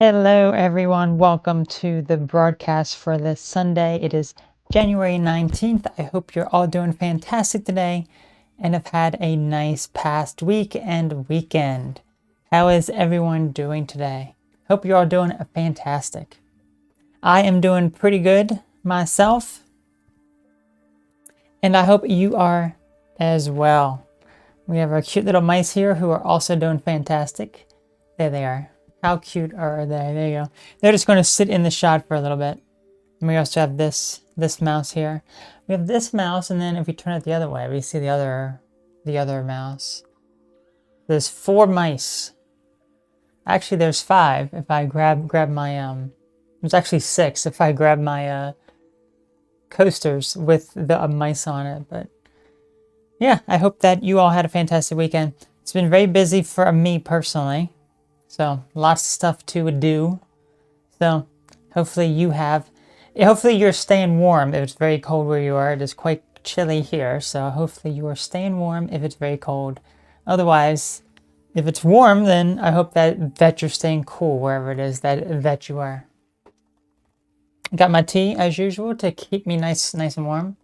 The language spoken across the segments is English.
Hello, everyone. Welcome to the broadcast for this Sunday. It is January 19th. I hope you're all doing fantastic today and have had a nice past week and weekend. How is everyone doing today? Hope you're all doing fantastic. I am doing pretty good myself, and I hope you are as well. We have our cute little mice here who are also doing fantastic. There they are. How cute are they? There you go. They're just going to sit in the shot for a little bit. And we also have this mouse here. We have this mouse, and then if we turn it the other way, we see the other mouse. There's 4 mice. Actually, there's 5 if I grab my there's actually 6 if I grab my coasters with the mice on it. But yeah, I hope that you all had a fantastic weekend. It's been very busy for me personally. So lots of stuff to do. So hopefully you're staying warm if it's very cold where you are. It is quite chilly here. So hopefully you are staying warm if it's very cold. Otherwise, if it's warm, then I hope that you're staying cool wherever it is that you are. Got my tea as usual to keep me nice and warm.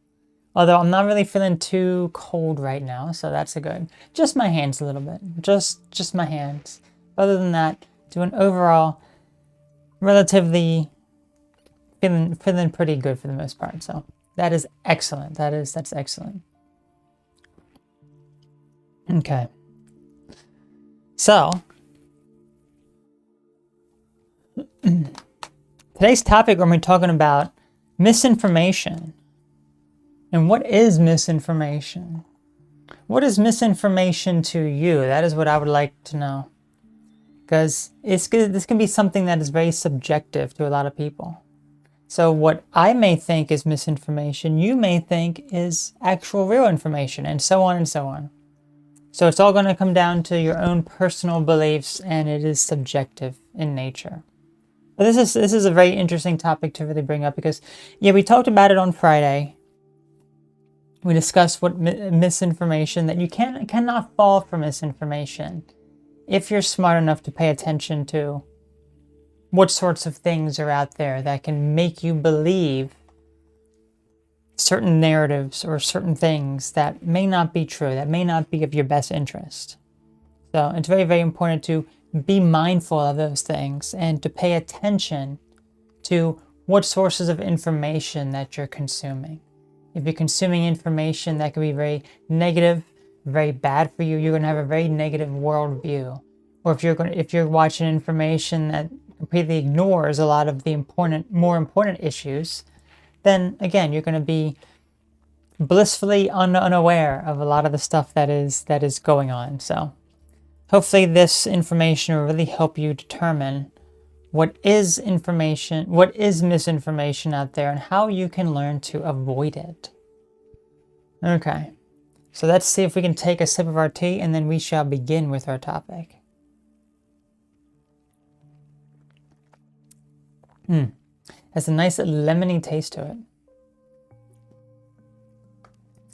Although I'm not really feeling too cold right now, so that's a good. Just my hands a little bit. Just my hands. Other than that, doing overall relatively feeling pretty good for the most part. So that is excellent. That's excellent. Okay. So today's topic, we're going to be talking about misinformation. And what is misinformation? What is misinformation to you? That is what I would like to know. Because this can be something that is very subjective to a lot of people. So what I may think is misinformation, you may think is actual real information, and so on and so on. So it's all going to come down to your own personal beliefs, and it is subjective in nature. But this is a very interesting topic to really bring up because, yeah, we talked about it on Friday. We discussed what misinformation, that you cannot fall for misinformation if you're smart enough to pay attention to what sorts of things are out there that can make you believe certain narratives or certain things that may not be true, that may not be of your best interest. So it's very, very important to be mindful of those things and to pay attention to what sources of information that you're consuming. If you're consuming information that can be very negative, very bad for you, you're going to have a very negative worldview. Or if you're watching information that completely ignores a lot of the more important issues, then again you're going to be blissfully unaware of a lot of the stuff that is going on. So hopefully this information will really help you determine what is misinformation out there and how you can learn to avoid it. Okay, so let's see if we can take a sip of our tea and then we shall begin with our topic. Has a nice lemony taste to it.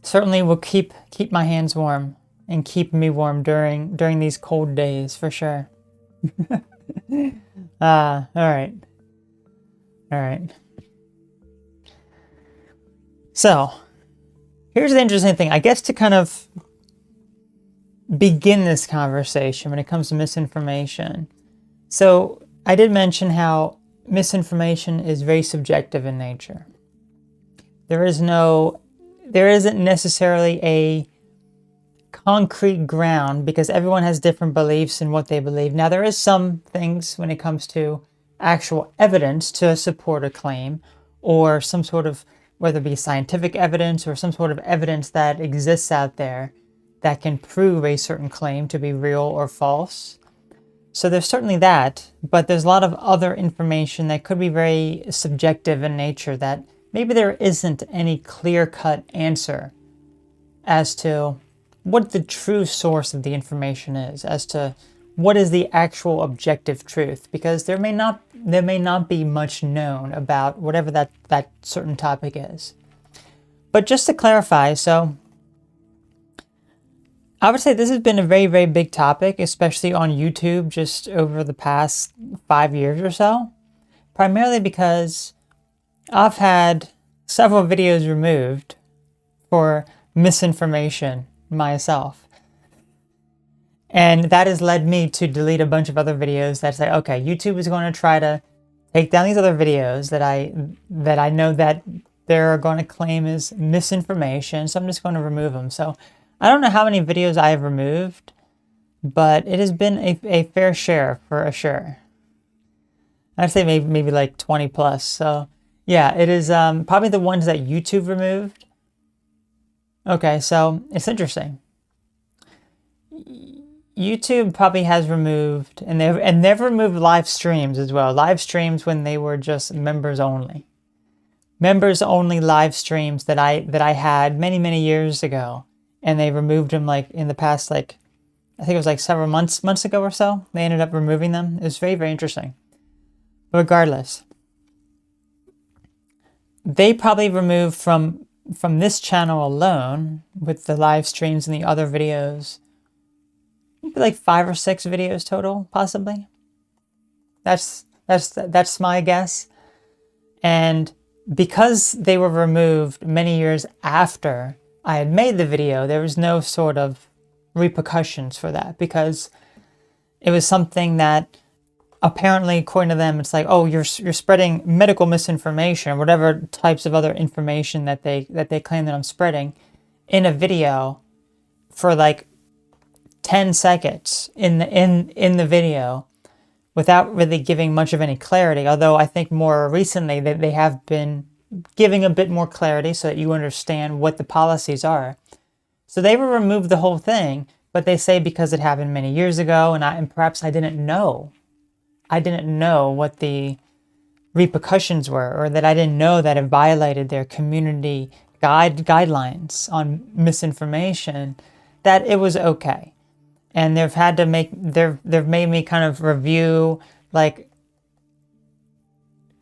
Certainly will keep my hands warm and keep me warm during these cold days for sure. All right. So here's the interesting thing. I guess to kind of begin this conversation when it comes to misinformation. So I did mention how misinformation is very subjective in nature. There isn't necessarily a concrete ground because everyone has different beliefs in what they believe. Now, there is some things when it comes to actual evidence to support a claim or some sort of, whether it be scientific evidence or some sort of evidence that exists out there that can prove a certain claim to be real or false. So there's certainly that, but there's a lot of other information that could be very subjective in nature that maybe there isn't any clear-cut answer as to what the true source of the information is, as to what is the actual objective truth, because there may not be much known about whatever that certain topic is. But just to clarify, so I would say this has been a very, very big topic, especially on YouTube just over the past 5 years or so. Primarily because I've had several videos removed for misinformation myself. And that has led me to delete a bunch of other videos that say, okay, YouTube is going to try to take down these other videos that I know that they're going to claim as misinformation, so I'm just going to remove them. So I don't know how many videos I have removed, but it has been a fair share for sure. I'd say maybe like 20 plus. So yeah, it is probably the ones that YouTube removed. Okay, so it's interesting. YouTube probably has removed, and they've removed live streams as well. Live streams when they were just members only. Members only live streams that I had many years ago, and they removed them like in the past, like I think it was like several months ago or so. They ended up removing them. It was very interesting. Regardless, they probably removed from this channel alone with the live streams and the other videos, maybe like 5 or 6 videos total, possibly. That's my guess. And because they were removed many years after I had made the video, there was no sort of repercussions for that, because it was something that apparently, according to them, it's like, oh, you're spreading medical misinformation or whatever types of other information that they claim that I'm spreading in a video for like 10 seconds in the video without really giving much of any clarity. Although I think more recently that they have been giving a bit more clarity so that you understand what the policies are. So they will remove the whole thing, but they say because it happened many years ago and perhaps I didn't know what the repercussions were, or that I didn't know that it violated their community guidelines on misinformation, that it was okay. And they've made me kind of review, like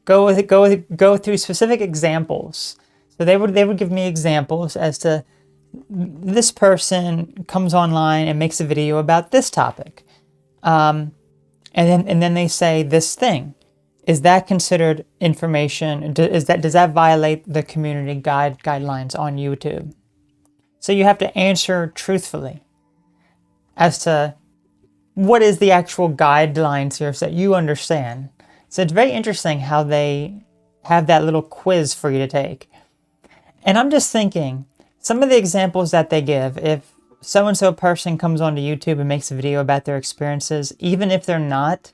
go through specific examples. So they would give me examples as to this person comes online and makes a video about this topic. And then they say this thing. Is that considered information? Does that violate the community guidelines on YouTube? So you have to answer truthfully as to what is the actual guidelines here so that you understand. So it's very interesting how they have that little quiz for you to take. And I'm just thinking, some of the examples that they give, if so-and-so person comes onto YouTube and makes a video about their experiences, even if they're not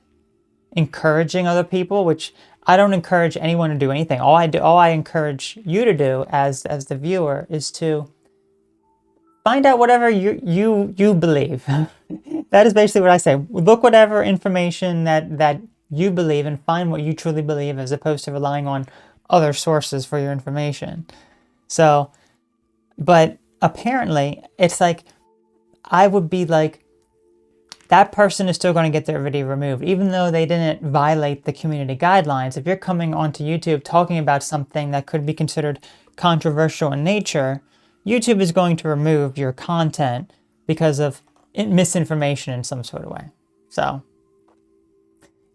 encouraging other people, which I don't encourage anyone to do anything. All I encourage you to do as the viewer is to find out whatever you believe. That is basically what I say. Look whatever information that you believe and find what you truly believe, as opposed to relying on other sources for your information. So, but apparently it's like, I would be like, that person is still going to get their video removed, even though they didn't violate the community guidelines. If you're coming onto YouTube talking about something that could be considered controversial in nature, YouTube is going to remove your content because of misinformation in some sort of way. So,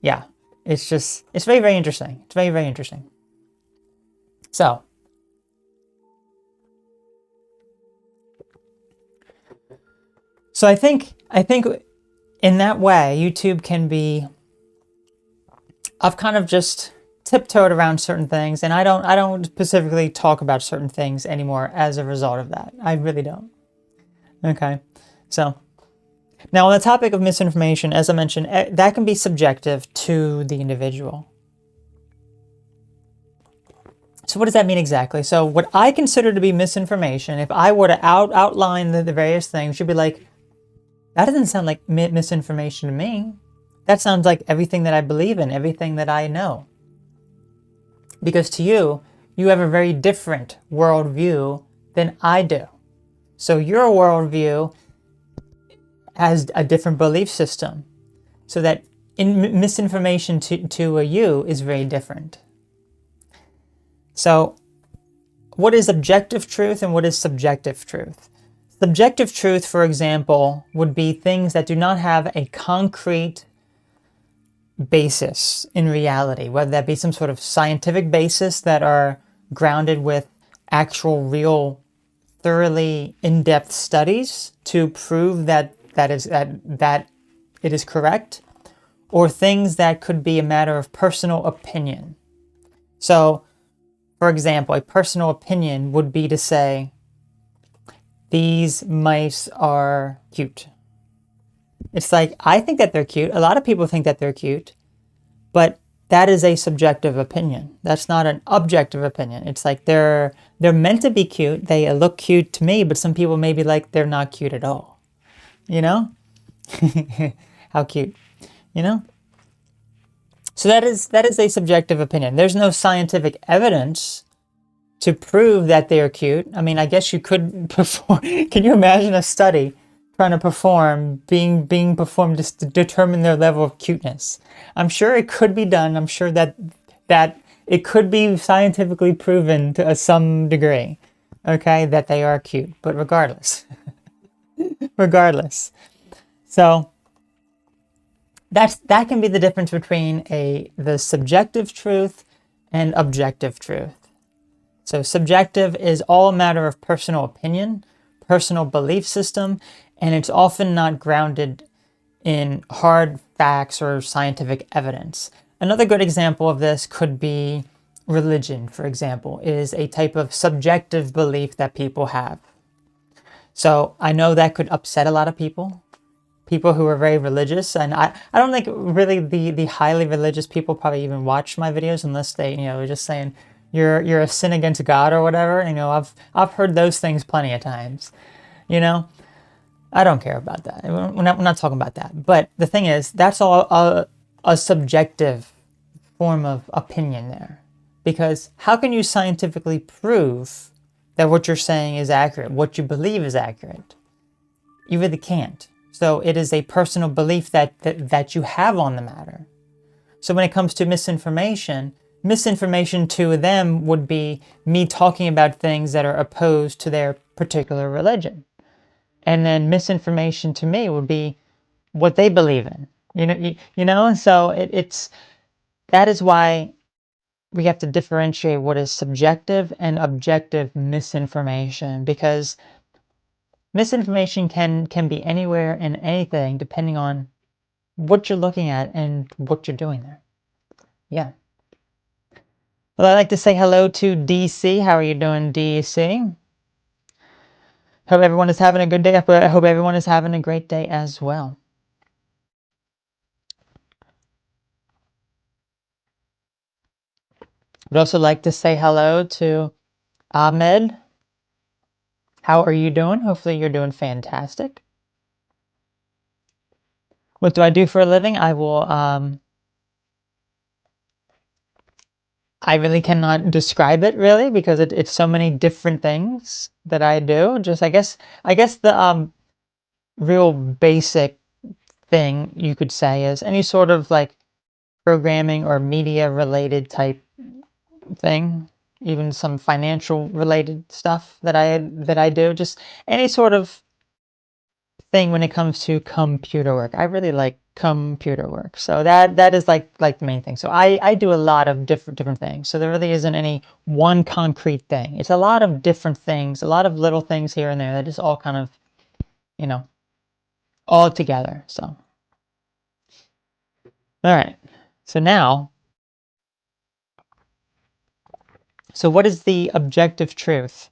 yeah, it's very, very interesting. It's very, very interesting. So, I think in that way, YouTube can be, I've kind of just tiptoed around certain things, and I don't specifically talk about certain things anymore as a result of that. I really don't. Okay, so now on the topic of misinformation, as I mentioned, that can be subjective to the individual. So what does that mean exactly? So what I consider to be misinformation, if I were to outline the various things, you'd be like, that doesn't sound like misinformation to me. That sounds like everything that I believe in, everything that I know. Because to you, you have a very different worldview than I do. So your worldview has a different belief system. So that misinformation to you is very different. So what is objective truth and what is subjective truth? Subjective truth, for example, would be things that do not have a concrete basis in reality, whether that be some sort of scientific basis that are grounded with actual, real, thoroughly in-depth studies to prove that it is correct, or things that could be a matter of personal opinion. So, for example, a personal opinion would be to say, these mice are cute. It's like, I think that they're cute. A lot of people think that they're cute, but that is a subjective opinion. That's not an objective opinion. It's like they're meant to be cute. They look cute to me, but some people may be like, they're not cute at all. You know? How cute. You know? So that is a subjective opinion. There's no scientific evidence to prove that they are cute. I mean, I guess you could perform. Can you imagine a study trying to perform, being performed just to determine their level of cuteness? I'm sure it could be done. I'm sure that it could be scientifically proven to some degree, okay, that they are cute. But regardless, regardless, so that can be the difference between the subjective truth and objective truth. So subjective is all a matter of personal opinion, personal belief system, and it's often not grounded in hard facts or scientific evidence. Another good example of this could be religion, for example, is a type of subjective belief that people have. So I know that could upset a lot of people who are very religious, and I don't think really the highly religious people probably even watch my videos unless they, are just saying, you're a sin against God or whatever. I've heard those things plenty of times. I don't care about that. We're not talking about that. But the thing is, that's all a subjective form of opinion there. Because how can you scientifically prove that what you're saying is accurate, what you believe is accurate? You really can't. So it is a personal belief that you have on the matter. So when it comes to misinformation to them would be me talking about things that are opposed to their particular religion. And then misinformation to me would be what they believe in. So it's that is why we have to differentiate what is subjective and objective misinformation, because misinformation can be anywhere and anything depending on what you're looking at and what you're doing there. Yeah. Well, I'd like to say hello to DC. How are you doing, DC? Hope everyone is having a good day. I hope everyone is having a great day as well. I'd also like to say hello to Ahmed. How are you doing? Hopefully you're doing fantastic. What do I do for a living? I really cannot describe it really, because it's so many different things that I do. Just I guess the real basic thing you could say is any sort of like programming or media related type thing, even some financial related stuff that I do, just any sort of thing when it comes to computer work. I really like computer work. So that is like the main thing. So I do a lot of different things. So there really isn't any one concrete thing. It's a lot of different things, a lot of little things here and there that just all kind of, all together. So all right. So what is the objective truth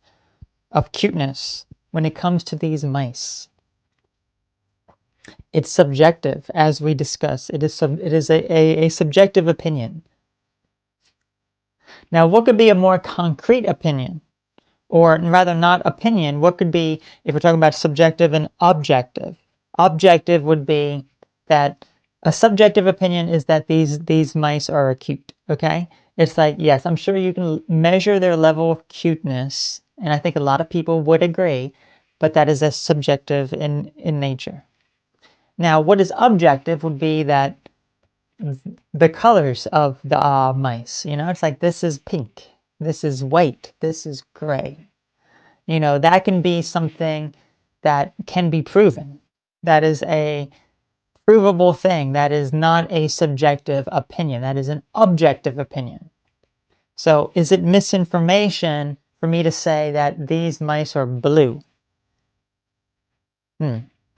of cuteness when it comes to these mice? It's subjective, as we discussed. It is a subjective opinion. Now, what could be a more concrete opinion? Or rather, not opinion, what could be, if we're talking about subjective and objective? Objective would be that a subjective opinion is that these mice are cute, okay? It's like, yes, I'm sure you can measure their level of cuteness, and I think a lot of people would agree, but that is a subjective in nature. Now, what is objective would be that the colors of the mice, it's like, this is pink, this is white, this is gray. That can be something that can be proven. That is a provable thing. That is not a subjective opinion. That is an objective opinion. So is it misinformation for me to say that these mice are blue?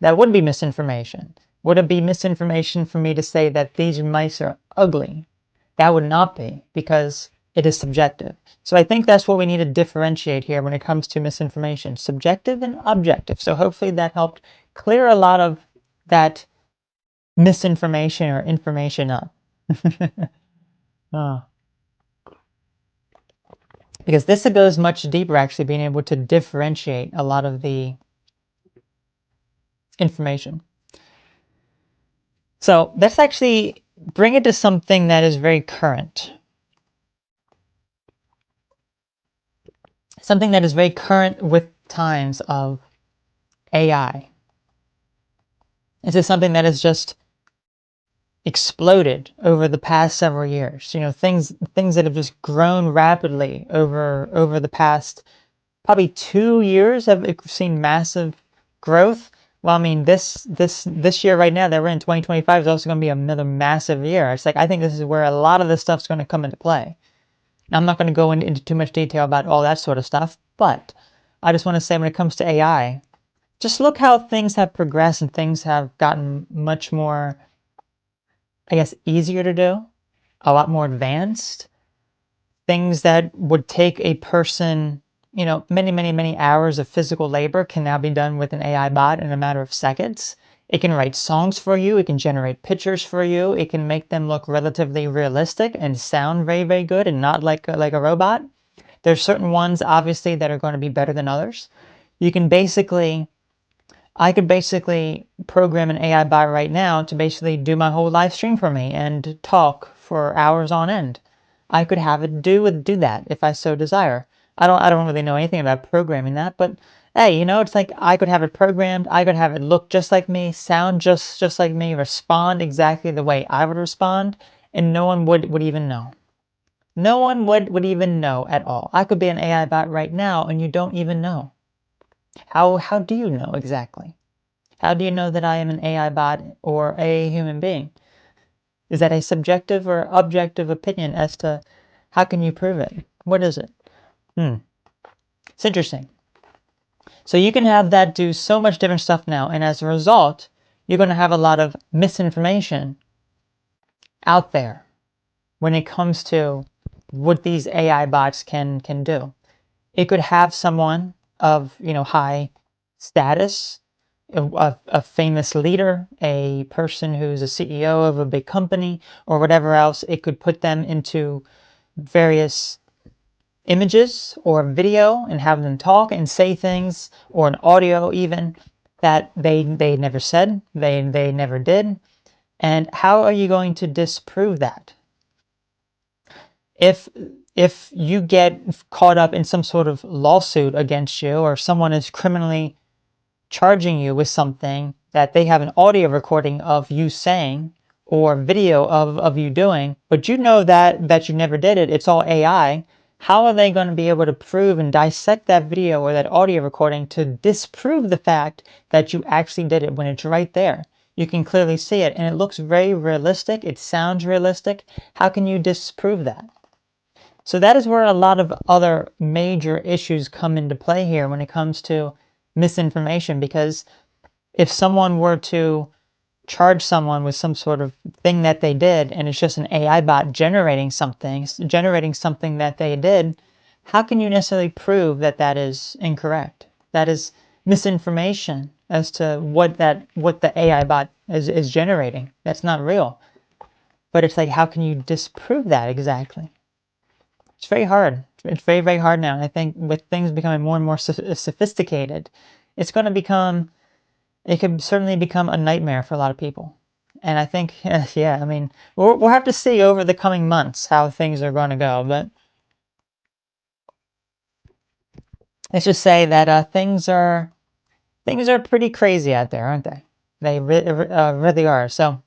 That would be misinformation. Would it be misinformation for me to say that these mice are ugly? That would not be, because it is subjective. So I think that's what we need to differentiate here when it comes to misinformation. Subjective and objective. So hopefully that helped clear a lot of that misinformation or information up. Oh. Because this goes much deeper, actually, being able to differentiate a lot of the information. So let's actually bring it to something that is very current. Something that is very current with times of AI. This is something that has just exploded over the past several years. You know, things that have just grown rapidly over the past probably 2 years have seen massive growth. Well, I mean, this year right now that we're in 2025 is also going to be another massive year. It's like I think this is where a lot of this stuff's going to come into play. Now, I'm not going to go into too much detail about all that sort of stuff, but I just want to say when it comes to AI, just look how things have progressed and things have gotten much more, I guess, easier to do, a lot more advanced. Things that would take a person, you know, many hours of physical labor can now be done with an AI bot in a matter of seconds. It can write songs for you. It can generate pictures for you. It can make them look relatively realistic and sound very good and not like a robot. There's certain ones, obviously, that are going to be better than others. You can basically, I could basically program an AI bot right now to basically do my whole live stream for me and talk for hours on end. I could have it do that if I so desire. I don't really know anything about programming that, but hey, you know, it's like I could have it programmed, I could have it look just like me, sound just like me, respond exactly the way I would respond, and no one would even know. No one would even know at all. I could be an AI bot right now and you don't even know. How do you know exactly? How do you know that I am an AI bot or a human being? Is that a subjective or objective opinion as to how can you prove it? What is it? It's interesting. So you can have that do so much different stuff now, and as a result, you're going to have a lot of misinformation out there when it comes to what these AI bots can do. It could have someone of, you know, high status, a famous leader, a person who's a CEO of a big company, or whatever else. It could put them into various images or video and have them talk and say things, or an audio even, that they never said, they never did. And how are you going to disprove that? If you get caught up in some sort of lawsuit against you, or someone is criminally charging you with something that they have an audio recording of you saying or video of you doing, but you know that you never did it, it's all AI, how are they going to be able to prove and dissect that video or that audio recording to disprove the fact that you actually did it when it's right there? You can clearly see it and it looks very realistic. It sounds realistic. How can you disprove that? So that is where a lot of other major issues come into play here when it comes to misinformation, because if someone were to charge someone with some sort of thing that they did and it's just an AI bot generating something that they did, how can you necessarily prove that that is incorrect? That is misinformation as to what the AI bot is generating. That's not real. But it's like, how can you disprove that exactly? It's very hard. It's very hard now. And I think with things becoming more and more sophisticated, it's going to become, it could certainly become a nightmare for a lot of people. And I think, yeah, I mean, we'll have to see over the coming months how things are going to go. But let's just say that things are pretty crazy out there, aren't they? They really are. So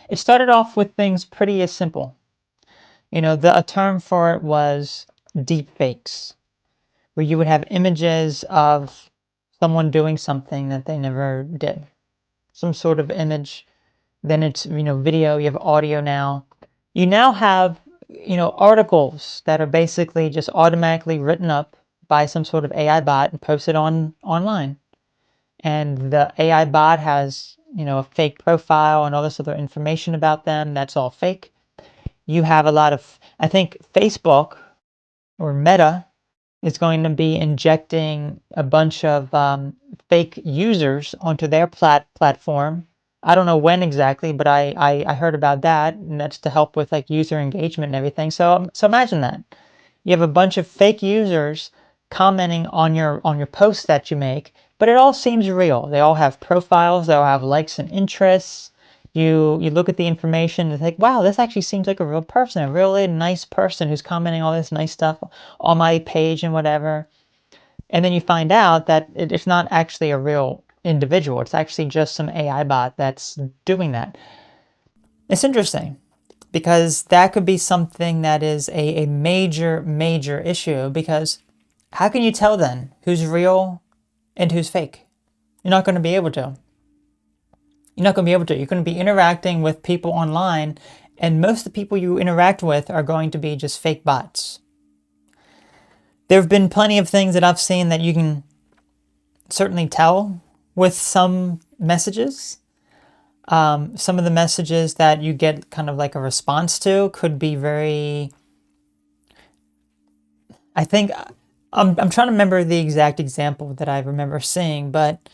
it started off with things pretty simple. You know, a term for it was deep fakes, where you would have images of someone doing something that they never did. Some sort of image, then it's, video, you have audio now. You now have, articles that are basically just automatically written up by some sort of AI bot and posted online. And the AI bot has, a fake profile and all this other information about them. That's all fake. You have a lot of, I think Facebook or Meta is going to be injecting a bunch of fake users onto their platform. I don't know when exactly, but I heard about that, and that's to help with like user engagement and everything. So imagine that you have a bunch of fake users commenting on your posts that you make, but it all seems real. They all have profiles, they all have likes and interests. You look at the information and think, wow, this actually seems like a real person, a really nice person who's commenting all this nice stuff on my page and whatever. And then you find out that it's not actually a real individual. It's actually just some AI bot that's doing that. It's interesting because that could be something that is a major, major issue, because how can you tell then who's real and who's fake? You're not going to be able to. You're not going to be able to. You're going to be interacting with people online, and most of the people you interact with are going to be just fake bots. There have been plenty of things that I've seen that you can certainly tell with some messages. Some of the messages that you get kind of like a response to could be very, I think, I'm trying to remember the exact example that I remember seeing, but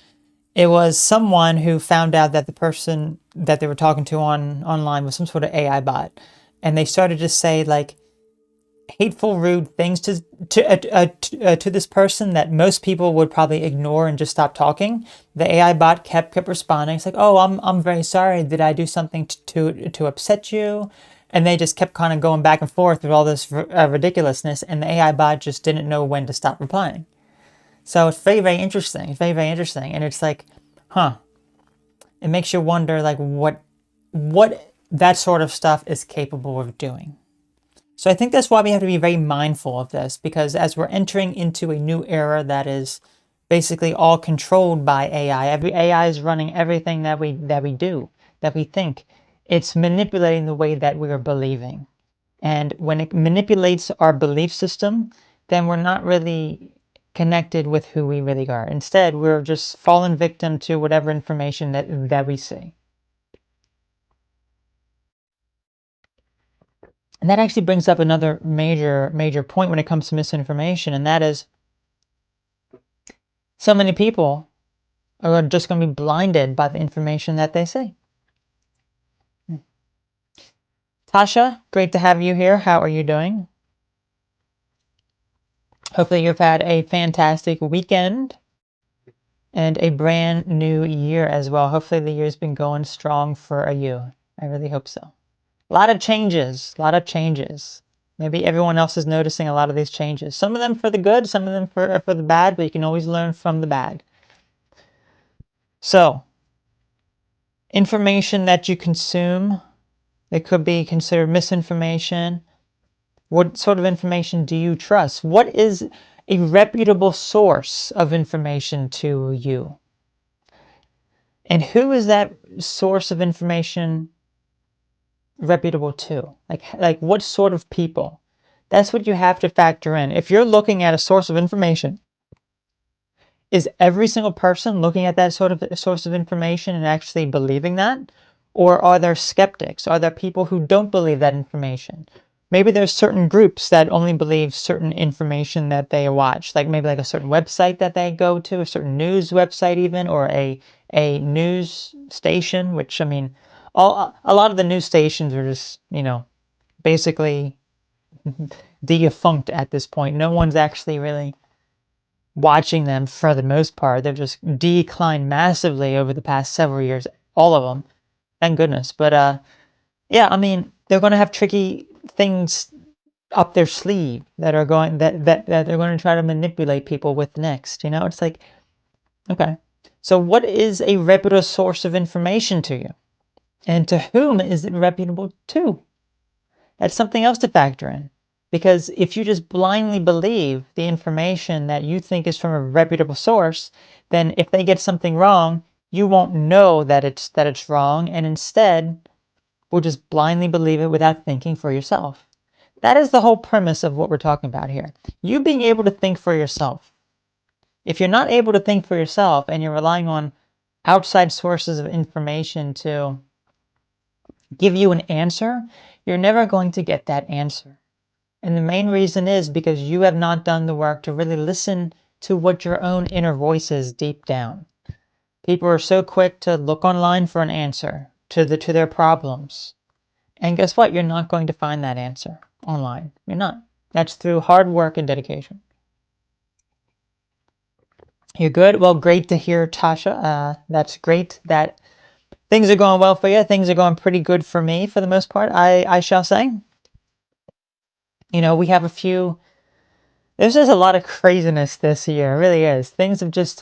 it was someone who found out that the person that they were talking to online was some sort of AI bot, and they started to say like hateful, rude things to this person that most people would probably ignore and just stop talking. The AI bot kept responding. It's like, oh, I'm very sorry. Did I do something to upset you? And they just kept kind of going back and forth with all this ridiculousness, and the AI bot just didn't know when to stop replying. So it's very, very interesting. It's very, very interesting, and it's like, huh? It makes you wonder, like, what that sort of stuff is capable of doing. So I think that's why we have to be very mindful of this, because as we're entering into a new era that is basically all controlled by AI, every AI is running everything that we do, that we think. It's manipulating the way that we are believing. And when it manipulates our belief system, then we're not really connected with who we really are. Instead, we're just fallen victim to whatever information that we see. And that actually brings up another major point when it comes to misinformation, and that is so many people are just going to be blinded by the information that they see. Tasha, great to have you here. How are you doing? Hopefully you've had a fantastic weekend and a brand new year as well. Hopefully the year's been going strong for you. I really hope so. A lot of changes, a lot of changes. Maybe everyone else is noticing a lot of these changes. Some of them for the good, some of them for the bad, but you can always learn from the bad. So, information that you consume, it could be considered misinformation. What sort of information do you trust? What is a reputable source of information to you? And who is that source of information reputable to? Like what sort of people? That's what you have to factor in. If you're looking at a source of information, is every single person looking at that sort of source of information and actually believing that? Or are there skeptics? Are there people who don't believe that information? Maybe there's certain groups that only believe certain information that they watch, like maybe like a certain website that they go to, a certain news website even, or a news station, which, I mean, a lot of the news stations are just, basically defunct at this point. No one's actually really watching them for the most part. They've just declined massively over the past several years, all of them. Thank goodness. But yeah, I mean, they're going to have tricky things up their sleeve that are going that they're going to try to manipulate people with next. It's like, okay, so what is a reputable source of information to you, and to whom is it reputable to? That's something else to factor in. Because if you just blindly believe the information that you think is from a reputable source, then if they get something wrong, you won't know that it's wrong, and instead will just blindly believe it without thinking for yourself. That is the whole premise of what we're talking about here. You being able to think for yourself. If you're not able to think for yourself and you're relying on outside sources of information to give you an answer, you're never going to get that answer. And the main reason is because you have not done the work to really listen to what your own inner voice is deep down. People are so quick to look online for an answer to their problems. And guess what? You're not going to find that answer online. You're not. That's through hard work and dedication. You're good? Well, great to hear, Tasha. That's great that things are going well for you. Things are going pretty good for me for the most part, I shall say. You know, we have a few. There's just a lot of craziness this year. It really is. Things have just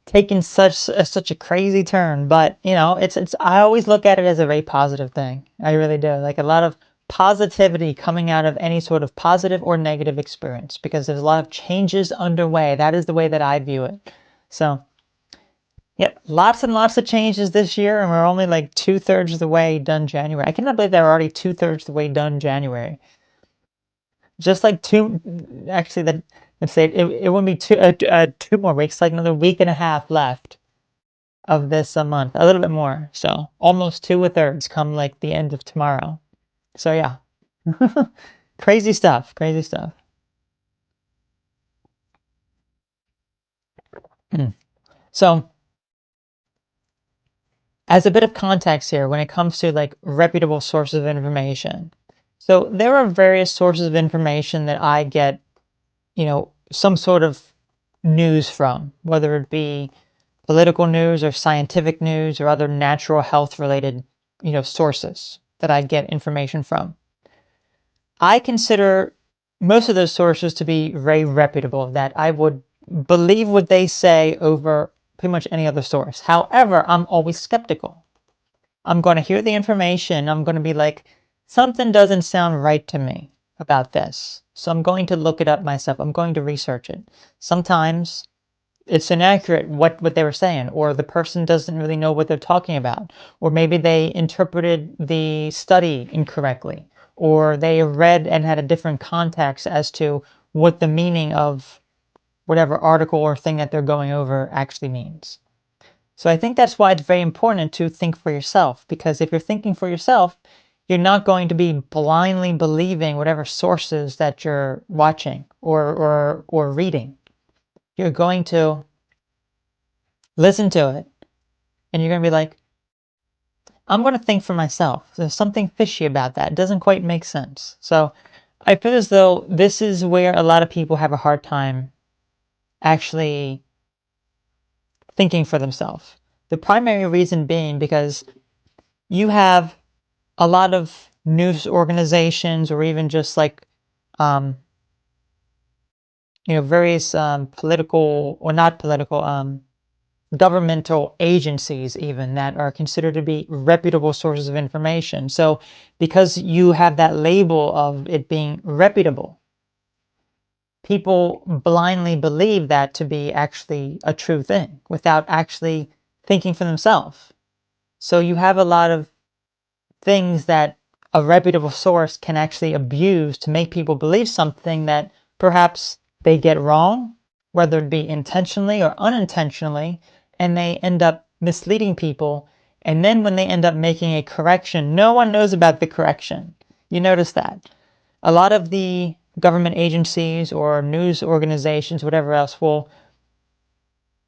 taken such a crazy turn. But you know, it's. I always look at it as a very positive thing. I really do. Like a lot of positivity coming out of any sort of positive or negative experience, because there's a lot of changes underway. That is the way that I view it. So, yep, lots and lots of changes this year, and we're only like 2/3 of the way done January. I cannot believe that we're already 2/3 of the way done January. Just like actually, let's say it wouldn't be 2 more weeks, like another week and a half left of this a month, a little bit more. So almost 2/3 come like the end of tomorrow. So yeah, crazy stuff, crazy stuff. So as a bit of context here, when it comes to like reputable sources of information, so there are various sources of information that I get, you know, some sort of news from, whether it be political news or scientific news or other natural health related, you know, sources that I get information from. I consider most of those sources to be very reputable, that I would believe what they say over pretty much any other source. However, I'm always skeptical. I'm going to hear the information. I'm going to be like, something doesn't sound right to me about this. So I'm going to look it up myself. I'm going to research it. Sometimes it's inaccurate what they were saying, or the person doesn't really know what they're talking about, or maybe they interpreted the study incorrectly, or they read and had a different context as to what the meaning of whatever article or thing that they're going over actually means. So I think that's why it's very important to think for yourself, because if you're thinking for yourself, you're not going to be blindly believing whatever sources that you're watching or reading. You're going to listen to it, and you're going to be like, I'm going to think for myself. There's something fishy about that. It doesn't quite make sense. So I feel as though this is where a lot of people have a hard time actually thinking for themselves. The primary reason being because you have a lot of news organizations, or even just like, um, you know, various political or not political, governmental agencies even, that are considered to be reputable sources of information. So because you have that label of it being reputable, people blindly believe that to be actually a true thing without actually thinking for themselves. So you have a lot of things that a reputable source can actually abuse to make people believe something that perhaps they get wrong, whether it be intentionally or unintentionally, and they end up misleading people. And then when they end up making a correction, no one knows about the correction. You notice that. A lot of the government agencies or news organizations, whatever else, will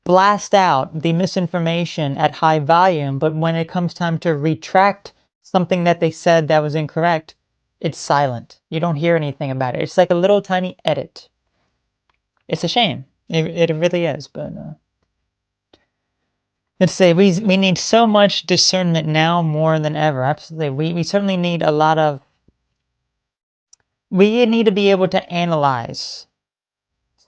blast out the misinformation at high volume, but when it comes time to retract something that they said that was incorrect, it's silent. You don't hear anything about it. It's like a little tiny edit. It's a shame. It really is. But let's say we need so much discernment now more than ever. Absolutely. We certainly need a lot of. We need to be able to analyze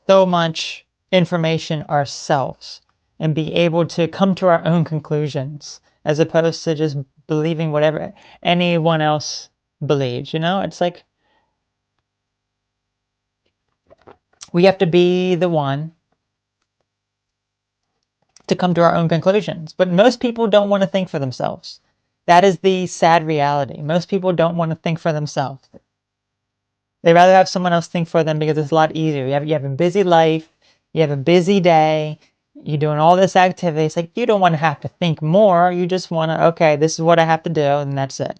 so much information ourselves and be able to come to our own conclusions, as opposed to just believing whatever anyone else believes. You know, it's like We have to be the one to come to our own conclusions. But most people don't want to think for themselves. That is the sad reality. Most people don't want to think for themselves. They rather have someone else think for them because it's a lot easier. You have a busy life, you have a busy day, you're doing all this activity. It's like you don't want to have to think more. You just want to, okay, this is what I have to do, and that's it.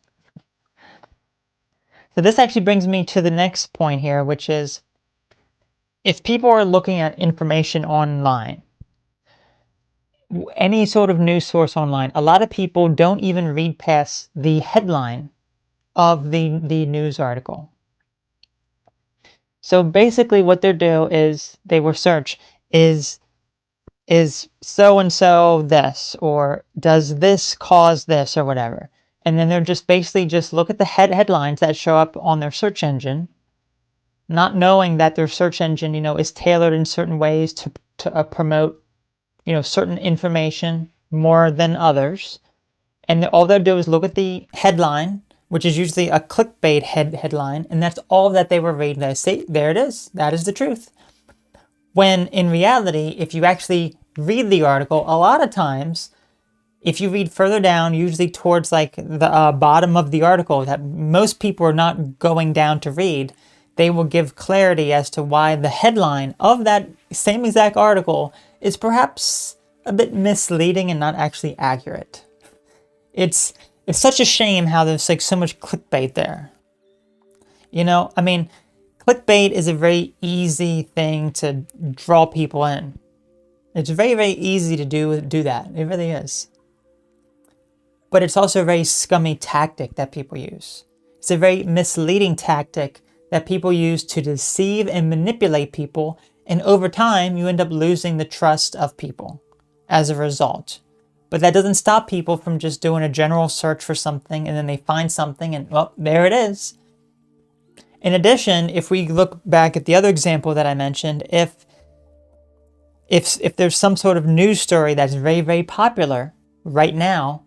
So this actually brings me to the next point here, which is if people are looking at information online, any sort of news source online, a lot of people don't even read past the headline of the news article. So basically what they do is they will search, is so-and-so this, or does this cause this, or whatever. And then they're just basically just look at the headlines that show up on their search engine, not knowing that their search engine, is tailored in certain ways to promote, certain information more than others. And all they'll do is look at the headline, which is usually a clickbait headline, and that's all that they were reading. They say, there it is. That is the truth. When in reality, if you actually read the article, a lot of times, if you read further down, usually towards like the bottom of the article that most people are not going down to read, they will give clarity as to why the headline of that same exact article is perhaps a bit misleading and not actually accurate. It's such a shame how there's like so much clickbait there. I mean, clickbait is a very easy thing to draw people in. It's very, very easy to do that. It really is. But it's also a very scummy tactic that people use. It's a very misleading tactic that people use to deceive and manipulate people. And over time, you end up losing the trust of people as a result. But that doesn't stop people from just doing a general search for something and then they find something and, well, there it is. In addition, if we look back at the other example that I mentioned, if there's some sort of news story that's very, very popular right now,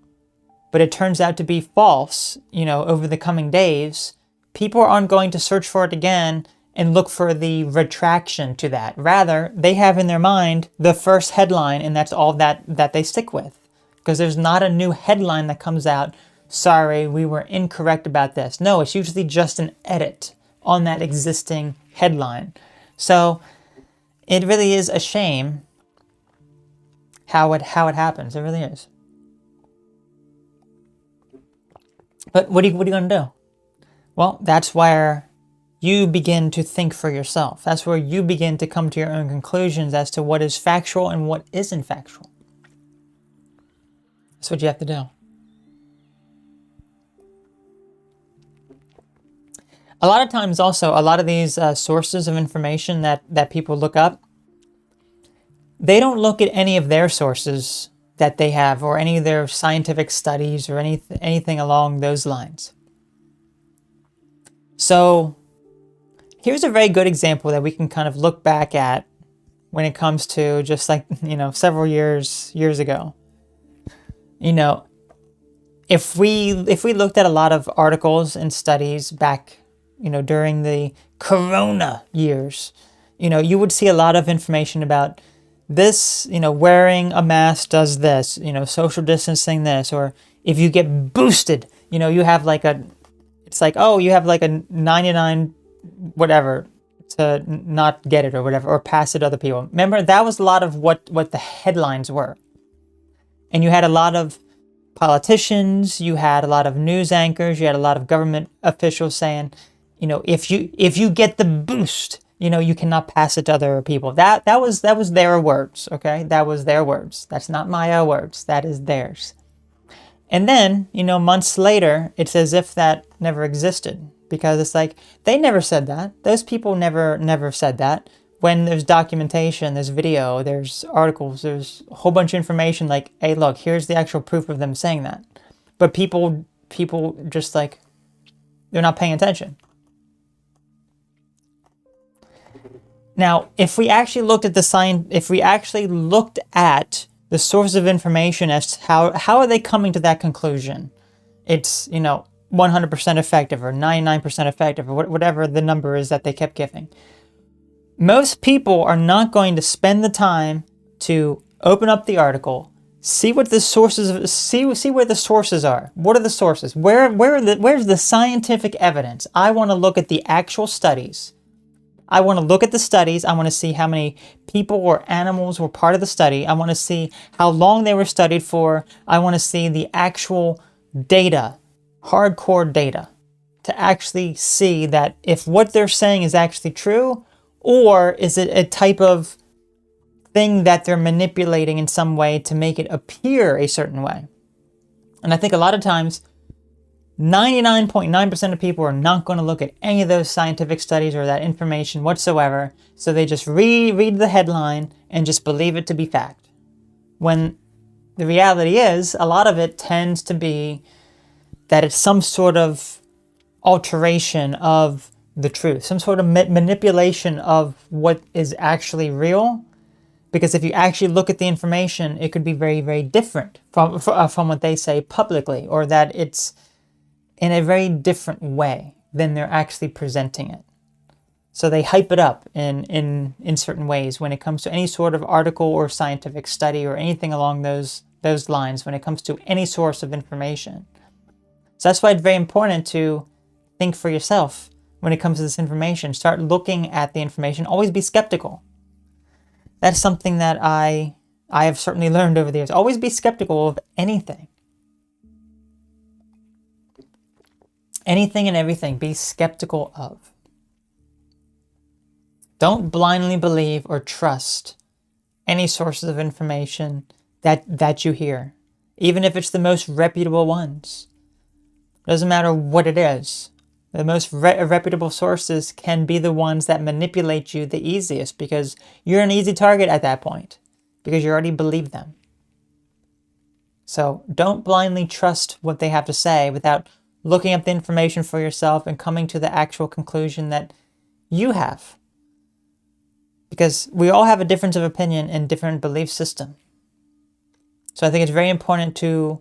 but it turns out to be false, over the coming days, people aren't going to search for it again and look for the retraction to that. Rather, they have in their mind the first headline and that's all that they stick with. Because there's not a new headline that comes out, sorry, we were incorrect about this. No, it's usually just an edit on that existing headline. So it really is a shame how it happens. It really is. But what are you going to do? Well, that's where you begin to think for yourself. That's where you begin to come to your own conclusions as to what is factual and what isn't factual. That's what you have to do. A lot of times also, a lot of these sources of information that people look up, they don't look at any of their sources that they have or any of their scientific studies or anything along those lines. So here's a very good example that we can kind of look back at when it comes to just like, several years ago. If we looked at a lot of articles and studies back, during the Corona years, you would see a lot of information about this, wearing a mask does this, social distancing this, or if you get boosted, you have like you have like a 99 whatever to not get it or whatever, or pass it to other people. Remember, that was a lot of what the headlines were. And you had a lot of politicians, you had a lot of news anchors, you had a lot of government officials saying, if you get the boost, you cannot pass it to other people. That was their words, okay? That was their words. That's not my words. That is theirs. And then, months later, it's as if that never existed, because it's like they never said that. Those people never said that. When there's documentation, there's video, there's articles, there's a whole bunch of information like, hey, look, here's the actual proof of them saying that. But people just like, they're not paying attention. Now, if we actually looked at the source of information as to how are they coming to that conclusion, it's 100% effective or 99% effective or whatever the number is that they kept giving. Most people are not going to spend the time to open up the article, see what the sources, see where the sources are. What are the sources? Where's the scientific evidence? I want to look at the actual studies. I want to look at the studies. I want to see how many people or animals were part of the study. I want to see how long they were studied for. I want to see the actual data, hardcore data, to actually see that if what they're saying is actually true, or is it a type of thing that they're manipulating in some way to make it appear a certain way. And I think a lot of times 99.9% of people are not going to look at any of those scientific studies or that information whatsoever. So they just read the headline and just believe it to be fact. When the reality is, a lot of it tends to be that it's some sort of alteration of the truth, some sort of manipulation of what is actually real. Because if you actually look at the information, it could be very, very different from what they say publicly, or that it's in a very different way than they're actually presenting it. So they hype it up in certain ways when it comes to any sort of article or scientific study or anything along those lines when it comes to any source of information. So that's why it's very important to think for yourself when it comes to this information. Start looking at the information. Always be skeptical. That's something that I have certainly learned over the years. Always be skeptical of anything. Anything and everything, be skeptical of. Don't blindly believe or trust any sources of information that you hear, even if it's the most reputable ones. Doesn't matter what it is. The most reputable sources can be the ones that manipulate you the easiest, because you're an easy target at that point, because you already believe them. So don't blindly trust what they have to say without looking up the information for yourself and coming to the actual conclusion that you have. Because we all have a difference of opinion and different belief system. So I think it's very important to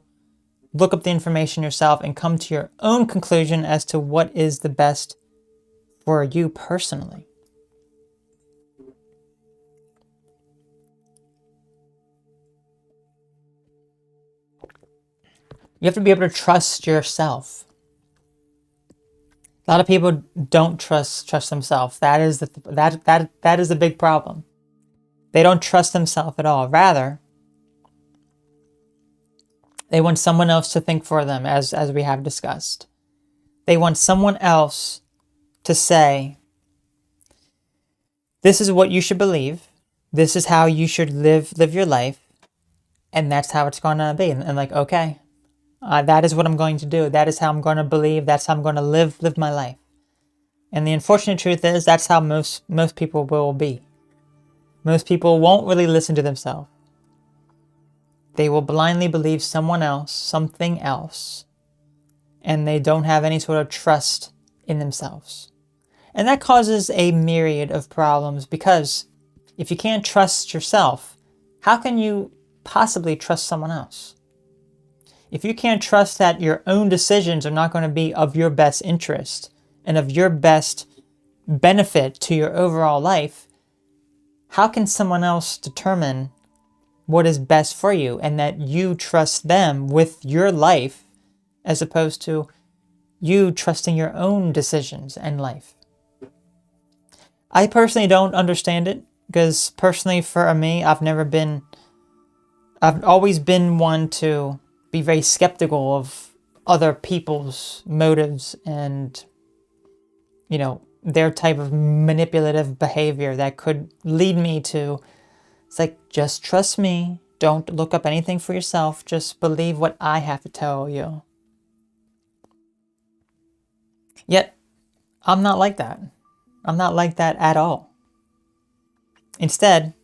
look up the information yourself and come to your own conclusion as to what is the best for you personally. You have to be able to trust yourself. A lot of people don't trust themselves. That is a big problem. They don't trust themselves at all. Rather, they want someone else to think for them, as we have discussed. They want someone else to say, this is what you should believe. This is how you should live your life. And that's how it's going to be. And like, okay, that is what I'm going to do. That is how I'm going to believe. That's how I'm going to live my life. And the unfortunate truth is that's how most people will be. Most people won't really listen to themselves. They will blindly believe someone else, something else, and they don't have any sort of trust in themselves. And that causes a myriad of problems, because if you can't trust yourself, how can you possibly trust someone else? If you can't trust that your own decisions are not going to be of your best interest and of your best benefit to your overall life, how can someone else determine what is best for you, and that you trust them with your life as opposed to you trusting your own decisions and life? I personally don't understand it, because personally for me, I've always been one to be very skeptical of other people's motives and, their type of manipulative behavior that could lead me to, it's like, just trust me. Don't look up anything for yourself. Just believe what I have to tell you. Yet, I'm not like that. I'm not like that at all. Instead,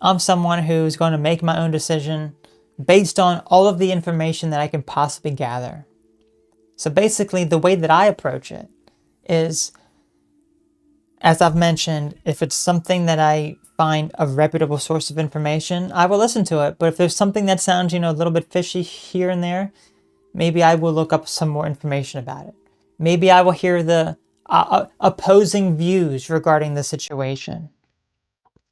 I'm someone who's going to make my own decision based on all of the information that I can possibly gather. So basically, the way that I approach it is, as I've mentioned, if it's something that I find a reputable source of information, I will listen to it. But if there's something that sounds, a little bit fishy here and there, maybe I will look up some more information about it. Maybe I will hear the opposing views regarding the situation.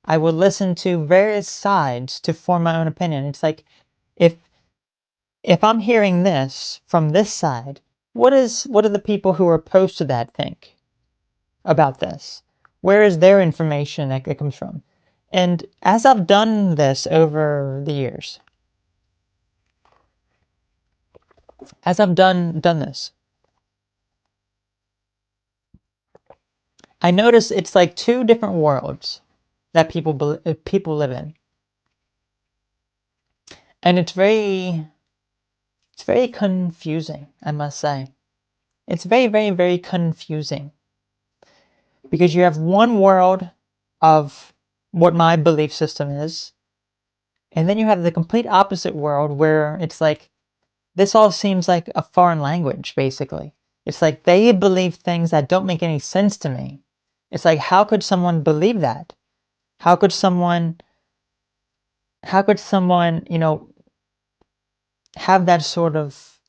I will listen to various sides to form my own opinion. It's like, if if I'm hearing this from this side, what do the people who are opposed to that think about this? Where is their information that it comes from? And as I've done this over the years, as I've done this, I notice it's like two different worlds that people live in, and it's very confusing, I must say. It's very, very, very confusing, because you have one world of what my belief system is, and then you have the complete opposite world where it's like, this all seems like a foreign language, basically. It's like they believe things that don't make any sense to me. It's like, how could someone believe that? How could someone, you know, have that sort of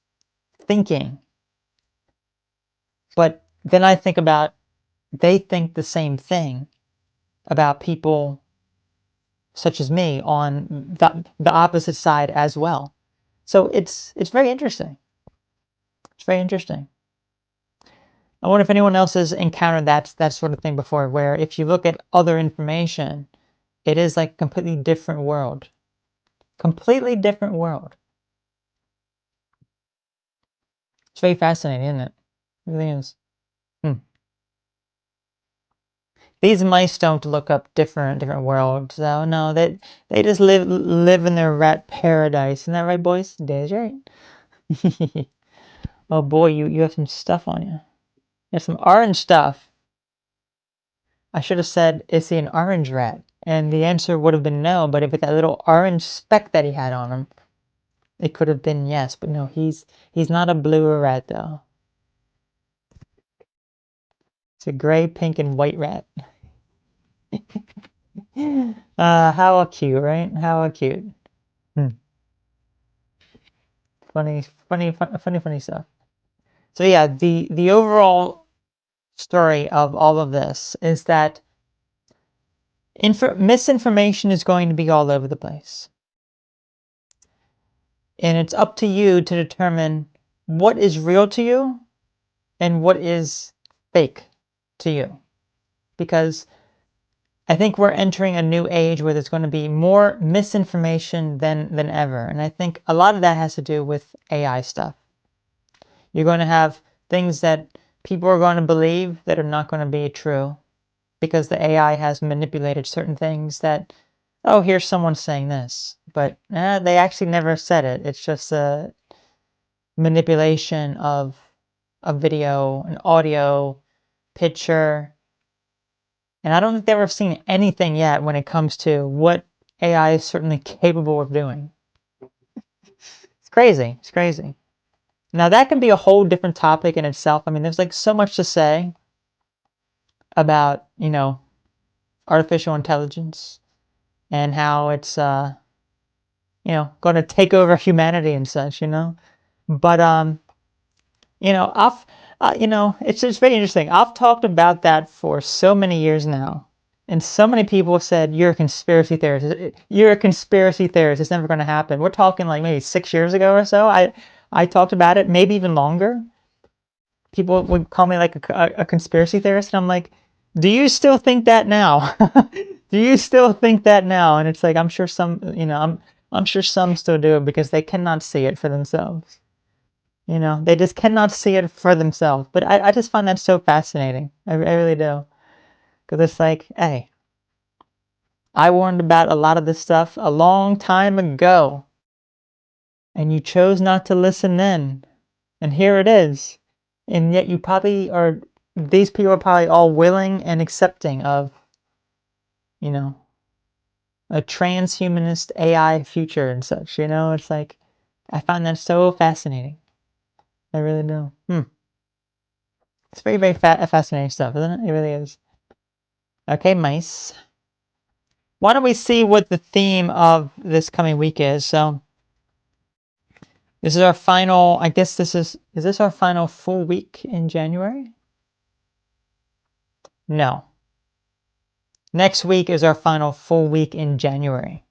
thinking? But then I think about, they think the same thing about people such as me on the opposite side as well. So it's very interesting. It's very interesting. I wonder if anyone else has encountered that sort of thing before, where if you look at other information, it is like a completely different world. Completely different world. It's very fascinating, isn't it? It really is. These mice don't look up different worlds, though. No, they just live in their rat paradise. Isn't that right, boys? That's right. Oh boy, you have some stuff on you. You have some orange stuff. I should have said, is he an orange rat? And the answer would have been no, but if with that little orange speck that he had on him, it could have been yes. But no, he's not a blue rat, though. It's a gray, pink, and white rat. How cute, right? How cute. Hmm. Funny stuff. So yeah, the overall story of all of this is that misinformation is going to be all over the place. And it's up to you to determine what is real to you and what is fake to you. Because I think we're entering a new age where there's going to be more misinformation than ever. And I think a lot of that has to do with AI stuff. You're going to have things that people are going to believe that are not going to be true, because the AI has manipulated certain things that, oh, here's someone saying this, but they actually never said it. It's just a manipulation of a video, an audio, picture. And I don't think they've ever seen anything yet when it comes to what AI is certainly capable of doing. It's crazy. It's crazy. Now that can be a whole different topic in itself. I mean, there's like so much to say about, artificial intelligence and how it's, going to take over humanity and such, But, I've, it's very interesting. I've talked about that for so many years now. And so many people have said, you're a conspiracy theorist. You're a conspiracy theorist. It's never going to happen. We're talking like maybe 6 years ago or so. I talked about it, maybe even longer. People would call me like a conspiracy theorist. And I'm like, do you still think that now? Do you still think that now? And it's like, I'm sure some, I'm sure some still do it because they cannot see it for themselves. They just cannot see it for themselves. But I just find that so fascinating. I really do. Because it's like, hey, I warned about a lot of this stuff a long time ago. And you chose not to listen then. And here it is. And yet you probably are, these people are probably all willing and accepting of, a transhumanist AI future and such, It's like, I find that so fascinating. I really do. It's very, very fascinating stuff, isn't it? It really is. Okay, mice. Why don't we see what the theme of this coming week is? So, this is our final, I guess is this our final full week in January? No. Next week is our final full week in January.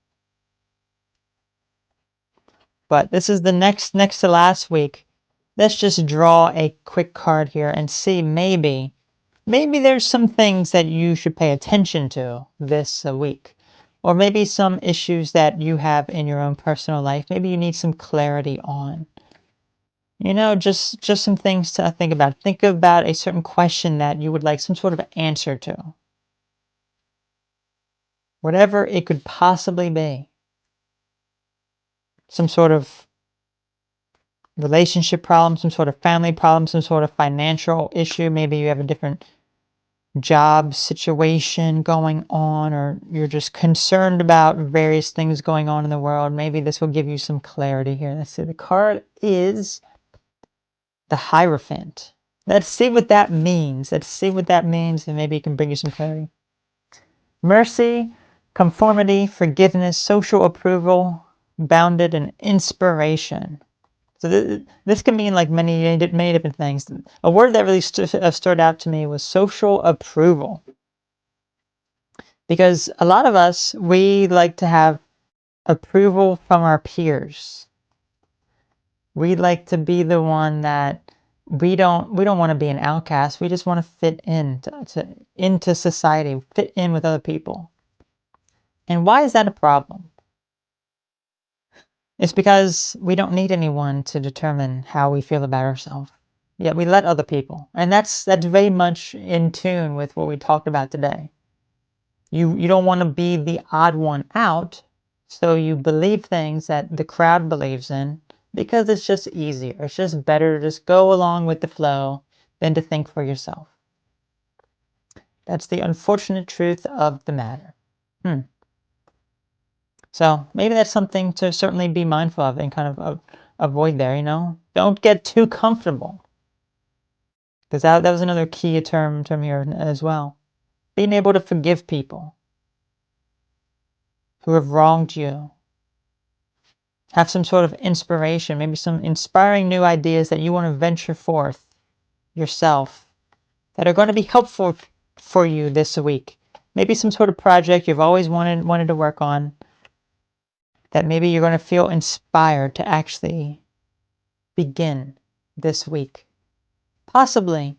But this is the next to last week. Let's just draw a quick card here and see maybe there's some things that you should pay attention to this week. Or maybe some issues that you have in your own personal life. Maybe you need some clarity on. You know, just some things to think about. Think about a certain question that you would like some sort of answer to. Whatever it could possibly be. Some sort of relationship problem, some sort of family problem, some sort of financial issue. Maybe you have a different job situation going on, or you're just concerned about various things going on in the world. Maybe this will give you some clarity here. Let's see. The card is the Hierophant. Let's see what that means. Let's see what that means, and maybe it can bring you some clarity. Mercy, conformity, forgiveness, social approval, bounded, and inspiration. So this can mean like many different things. A word that really stood out to me was social approval. Because a lot of us, we like to have approval from our peers. We like to be the one that we don't want to be an outcast. We just want to fit into society, fit in with other people. And why is that a problem? It's because we don't need anyone to determine how we feel about ourselves. Yet we let other people. And that's very much in tune with what we talked about today. You don't want to be the odd one out, so you believe things that the crowd believes in because it's just easier. It's just better to just go along with the flow than to think for yourself. That's the unfortunate truth of the matter. So maybe that's something to certainly be mindful of and kind of avoid there, you know? Don't get too comfortable. Because that was another key term here as well. Being able to forgive people who have wronged you. Have some sort of inspiration, maybe some inspiring new ideas that you want to venture forth yourself that are going to be helpful for you this week. Maybe some sort of project you've always wanted to work on that maybe you're going to feel inspired to actually begin this week. Possibly.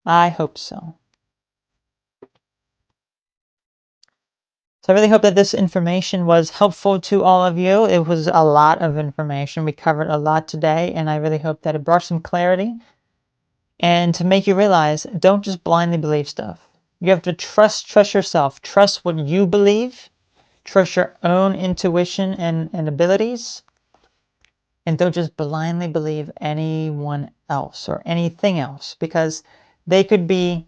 I hope so. So I really hope that this information was helpful to all of you. It was a lot of information. We covered a lot today, and I really hope that it brought some clarity and to make you realize, don't just blindly believe stuff. You have to trust yourself. Trust what you believe. Trust your own intuition and abilities. And don't just blindly believe anyone else or anything else, because they could be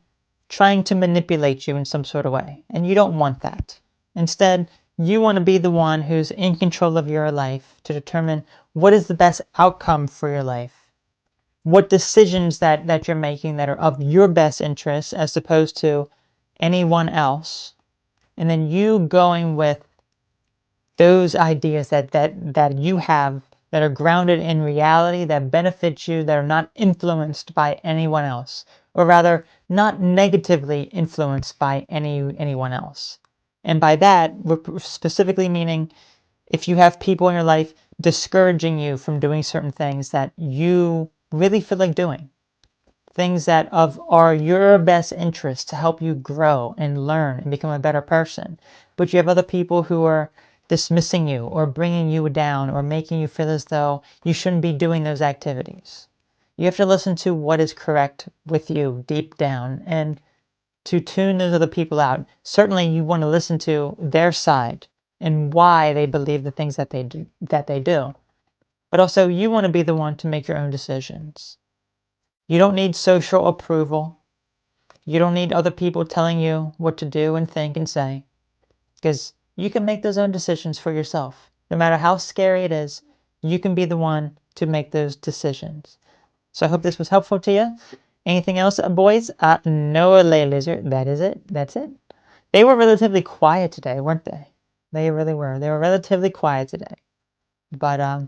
trying to manipulate you in some sort of way. And you don't want that. Instead, you want to be the one who's in control of your life to determine what is the best outcome for your life. What decisions that you're making that are of your best interest as opposed to anyone else. And then you going with those ideas that you have that are grounded in reality, that benefit you, that are not influenced by anyone else, or rather not negatively influenced by anyone else. And by that, we're specifically meaning if you have people in your life discouraging you from doing certain things that you really feel like doing, things that are your best interest to help you grow and learn and become a better person, but you have other people who are dismissing you or bringing you down or making you feel as though you shouldn't be doing those activities. You have to listen to what is correct with you deep down and to tune those other people out. Certainly you want to listen to their side and why they believe the things that they do. But also you want to be the one to make your own decisions. You don't need social approval. You don't need other people telling you what to do and think and say, because you can make those own decisions for yourself. No matter how scary it is, you can be the one to make those decisions. So I hope this was helpful to you. Anything else, boys? No, lizard. That is it. That's it. They were relatively quiet today, weren't they? They really were. They were relatively quiet today. But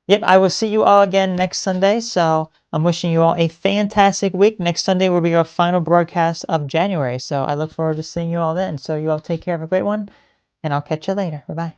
Yep, I will see you all again next Sunday. So I'm wishing you all a fantastic week. Next Sunday will be our final broadcast of January. So I look forward to seeing you all then. So you all take care. Have a great one. And I'll catch you later. Bye-bye.